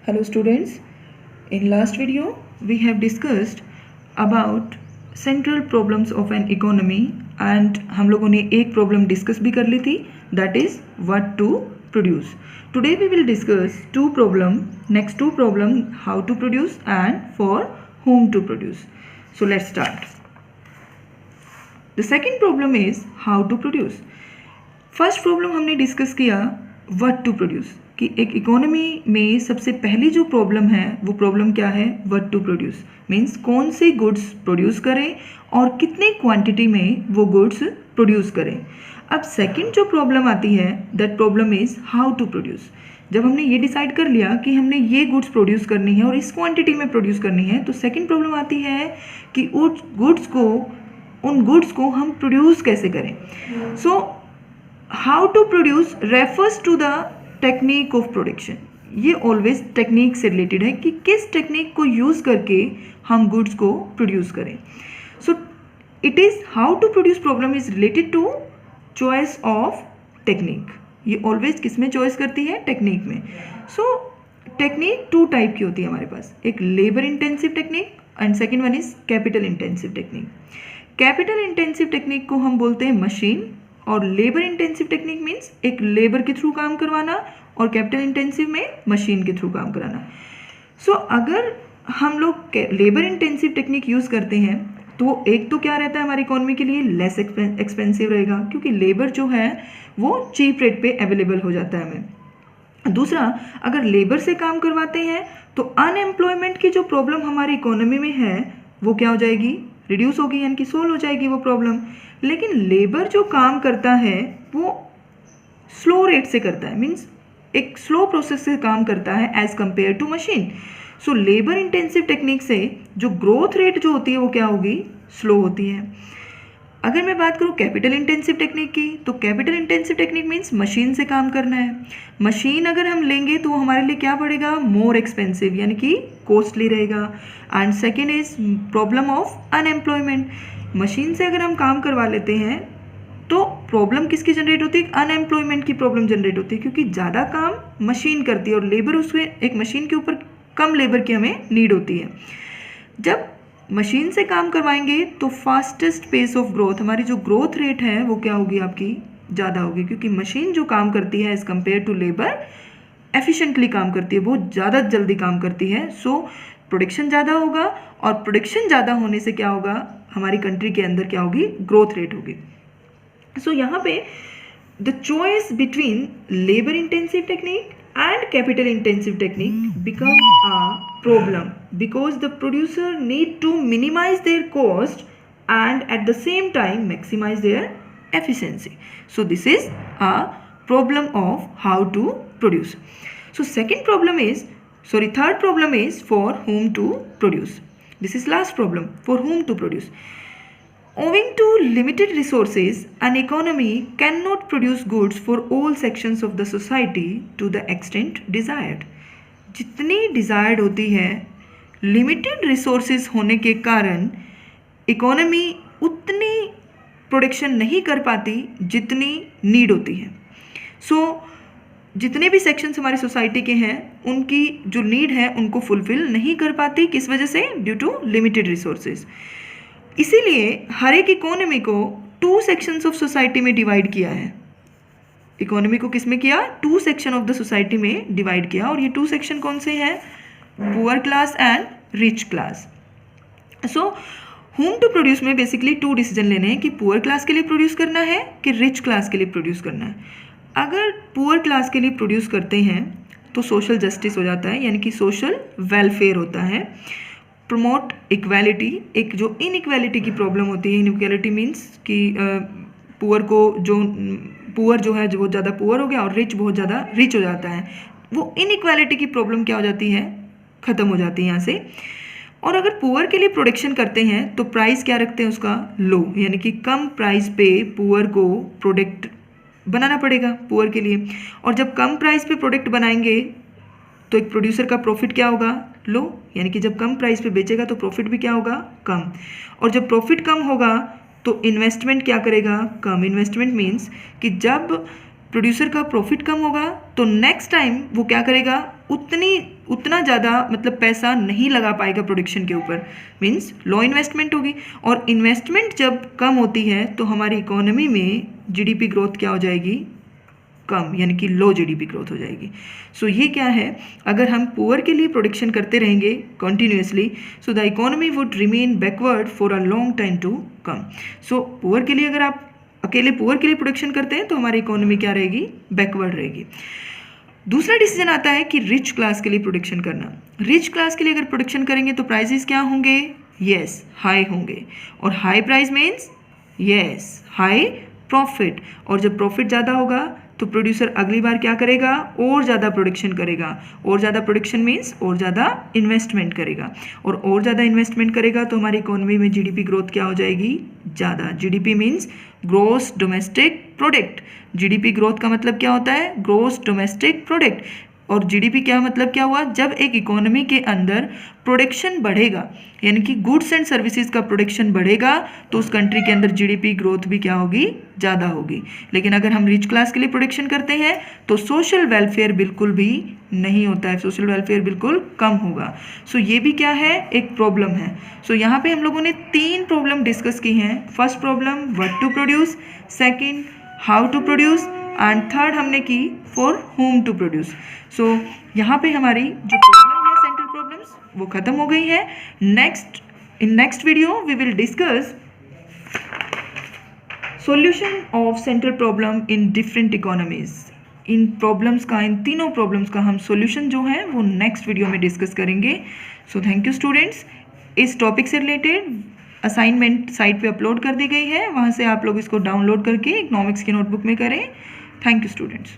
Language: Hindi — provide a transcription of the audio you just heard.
Hello students, in last video we have discussed about central problems of an economy and हम लोगों ने एक problem discuss भी कर ली थी, that is what to produce. Today we will discuss next two problem, how to produce and for whom to produce. So let's start. The second problem is how to produce. First problem हमने डिस्कस किया व्हाट टू प्रोड्यूस, कि एक इकोनॉमी में सबसे पहली जो प्रॉब्लम है वो प्रॉब्लम क्या है, व्हाट टू प्रोड्यूस मीन्स कौन से गुड्स प्रोड्यूस करें और कितने क्वांटिटी में वो गुड्स प्रोड्यूस करें. अब सेकंड जो प्रॉब्लम आती है that problem is how to produce. जब हमने ये डिसाइड कर लिया कि हमने ये गुड्स प्रोड्यूस करनी है और इस क्वांटिटी में प्रोड्यूस करनी है, तो सेकेंड प्रॉब्लम आती है कि उन गुड्स को हम प्रोड्यूस कैसे करें. So how to produce refers to the technique of production. ये ऑलवेज टेक्निक से रिलेटेड है कि किस टेक्निक को यूज़ करके हम गुड्स को प्रोड्यूस करें. So it is how to produce problem is related to choice of technique. ये ऑलवेज किस में चॉइस करती है, टेक्निक में. सो टेक्निक टू टाइप की होती है हमारे पास, एक labour intensive technique and second one is capital intensive technique. Capital intensive technique को हम बोलते हैं मशीन और लेबर इंटेंसिव टेक्निक मीन्स एक लेबर के थ्रू काम करवाना और कैपिटल इंटेंसिव में मशीन के थ्रू काम कराना. सो अगर हम लोग लेबर इंटेंसिव टेक्निक यूज़ करते हैं तो एक तो क्या रहता है हमारी इकोनॉमी के लिए लेस एक्सपेंसिव रहेगा, क्योंकि लेबर जो है वो चीप रेट पे अवेलेबल हो जाता है हमें. दूसरा, अगर लेबर से काम करवाते हैं तो अनएम्प्लॉयमेंट की जो प्रॉब्लम हमारी इकोनॉमी में है वो क्या हो जाएगी, रिड्यूस होगी, यानी कि सोल्व हो जाएगी वो प्रॉब्लम. लेकिन लेबर जो काम करता है वो स्लो रेट से करता है, मीन्स एक स्लो प्रोसेस से काम करता है as compare to machine. So labour intensive technique से जो ग्रोथ रेट जो होती है वो क्या होगी, स्लो होती है. अगर मैं बात करूँ कैपिटल इंटेंसिव टेक्निक की, तो capital intensive technique means machine से काम करना है. मशीन अगर हम लेंगे तो हमारे लिए क्या पड़ेगा, मोर एक्सपेंसिव, यानी कि कॉस्टली रहेगा. And second is problem of unemployment. Machine से अगर हम काम करवा लेते हैं तो प्रॉब्लम किसकी जनरेट होती है, अनएम्प्लॉयमेंट की प्रॉब्लम जनरेट होती है, क्योंकि ज़्यादा काम मशीन करती है और लेबर उसमें एक मशीन के ऊपर कम लेबर की हमें नीड होती है. जब मशीन से काम करवाएंगे तो फास्टेस्ट पेस ऑफ ग्रोथ, हमारी जो ग्रोथ रेट है वो क्या होगी, आपकी ज़्यादा होगी, क्योंकि मशीन जो काम करती है as compare to labour efficiently काम करती है, बहुत ज़्यादा जल्दी काम करती है. सो प्रोडक्शन ज़्यादा होगा और प्रोडक्शन ज़्यादा होने से क्या होगा, हमारी कंट्री के अंदर क्या होगी, ग्रोथ रेट होगी. सो यहाँ पे the choice between labour intensive technique and capital intensive technique become a problem because the producer need to minimize their cost and at the same time maximize their efficiency. So this is a problem of how to produce. So third problem is for whom to produce. This is last problem, for whom to produce. Owing to limited resources, an economy cannot produce goods for all sections of the society to the extent desired. जितनी डिज़ायर्ड होती है, लिमिटेड रिसोर्सेज होने के कारण इकोनॉमी उतनी प्रोडक्शन नहीं कर पाती जितनी नीड होती है. सो जितने भी सेक्शंस हमारी सोसाइटी के हैं उनकी जो नीड है उनको फुलफिल नहीं कर पाती, किस वजह से, ड्यू टू लिमिटेड रिसोर्सेज. इसीलिए हर एक इकोनॉमी को टू सेक्शंस ऑफ सोसाइटी में डिवाइड किया है. इकोनॉमी को किस में किया, two section of the society में डिवाइड किया. और ये टू सेक्शन कौन से हैं, poor class and rich class. So whom to produce में बेसिकली टू डिसीजन लेने हैं कि पुअर क्लास के लिए प्रोड्यूस करना है कि रिच क्लास के लिए प्रोड्यूस करना है. अगर पुअर क्लास के लिए प्रोड्यूस करते हैं तो सोशल जस्टिस हो जाता है, यानी कि सोशल वेलफेयर होता है. प्रमोट इक्वालिटी, एक जो इनइक्वालिटी की प्रॉब्लम होती है, इनइक्वालिटी मीन्स कि पुअर जो है जो बहुत ज़्यादा पुअर हो गया और रिच बहुत ज़्यादा रिच हो जाता है, वो इनइक्वालिटी की प्रॉब्लम क्या हो जाती है, ख़त्म हो जाती है यहाँ से. और अगर पुअर के लिए प्रोडक्शन करते हैं तो प्राइस क्या रखते हैं उसका, लो, यानी कि कम प्राइस पे पुअर को प्रोडक्ट बनाना पड़ेगा पुअर के लिए. और जब कम प्राइस पे प्रोडक्ट बनाएंगे तो एक प्रोड्यूसर का प्रॉफिट क्या होगा, लो, यानी कि जब कम प्राइस पे बेचेगा तो प्रॉफिट भी क्या होगा, कम. और जब प्रॉफिट कम होगा तो इन्वेस्टमेंट क्या करेगा, कम. इन्वेस्टमेंट मीन्स कि जब प्रोड्यूसर का प्रॉफिट कम होगा तो नेक्स्ट टाइम वो क्या करेगा, उतना ज़्यादा मतलब पैसा नहीं लगा पाएगा प्रोडक्शन के ऊपर, मीन्स लो इन्वेस्टमेंट होगी। और इन्वेस्टमेंट जब कम होती है तो हमारी इकोनॉमी में जीडीपी ग्रोथ क्या हो जाएगी, कम, यानी कि लो जीडीपी ग्रोथ हो जाएगी। सो ये क्या है, अगर हम पुअर के लिए प्रोडक्शन करते रहेंगे continuously, so the economy would remain backward for a long time to come. So poor के लिए अगर आप अकेले पुअर के लिए प्रोडक्शन करते हैं तो हमारी इकोनॉमी क्या रहेगी, बैकवर्ड रहेगी। दूसरा डिसीजन आता है कि रिच क्लास के लिए प्रोडक्शन करना। रिच क्लास के लिए अगर प्रोडक्शन करेंगे तो प्राइसेस क्या होंगे, यस हाई होंगे, और high price means yes high profit, और जब प्रॉफिट ज़्यादा होगा तो प्रोड्यूसर अगली बार क्या करेगा, और ज़्यादा प्रोडक्शन करेगा, और ज़्यादा प्रोडक्शन मीन्स और ज़्यादा इन्वेस्टमेंट करेगा, और ज़्यादा इन्वेस्टमेंट करेगा तो हमारी इकोनॉमी में जीडीपी ग्रोथ क्या हो जाएगी, ज़्यादा। GDP means gross domestic product. GDP growth का मतलब क्या होता है, ग्रोस डोमेस्टिक प्रोडक्ट। और जीडीपी क्या मतलब क्या हुआ, जब एक इकोनॉमी के अंदर प्रोडक्शन बढ़ेगा, यानी कि गुड्स एंड सर्विसेज का प्रोडक्शन बढ़ेगा तो उस कंट्री के अंदर जीडीपी ग्रोथ भी क्या होगी, ज़्यादा होगी। लेकिन अगर हम रिच क्लास के लिए प्रोडक्शन करते हैं तो सोशल वेलफेयर बिल्कुल भी नहीं होता है, सोशल वेलफेयर बिल्कुल कम होगा। सो ये भी क्या है, एक प्रॉब्लम है। सो यहाँ पे हम लोगों ने 3 प्रॉब्लम डिस्कस की हैं। First problem what to produce, second how to produce, and third हमने की for whom to produce. So यहाँ पे हमारी जो प्रॉब्लम है, सेंट्रल प्रॉब्लम्स, वो खत्म हो गई है। In next video we will discuss solution of central problem in different economies. इन प्रॉब्लम्स का, इन तीनों प्रॉब्लम्स का हम सॉल्यूशन जो है वो नेक्स्ट वीडियो में डिस्कस करेंगे। So thank you students. इस टॉपिक से रिलेटेड असाइनमेंट साइट पे अपलोड कर दी गई है, वहाँ से आप लोग इसको डाउनलोड करके इकोनॉमिक्स की नोटबुक में करें। Thank you students.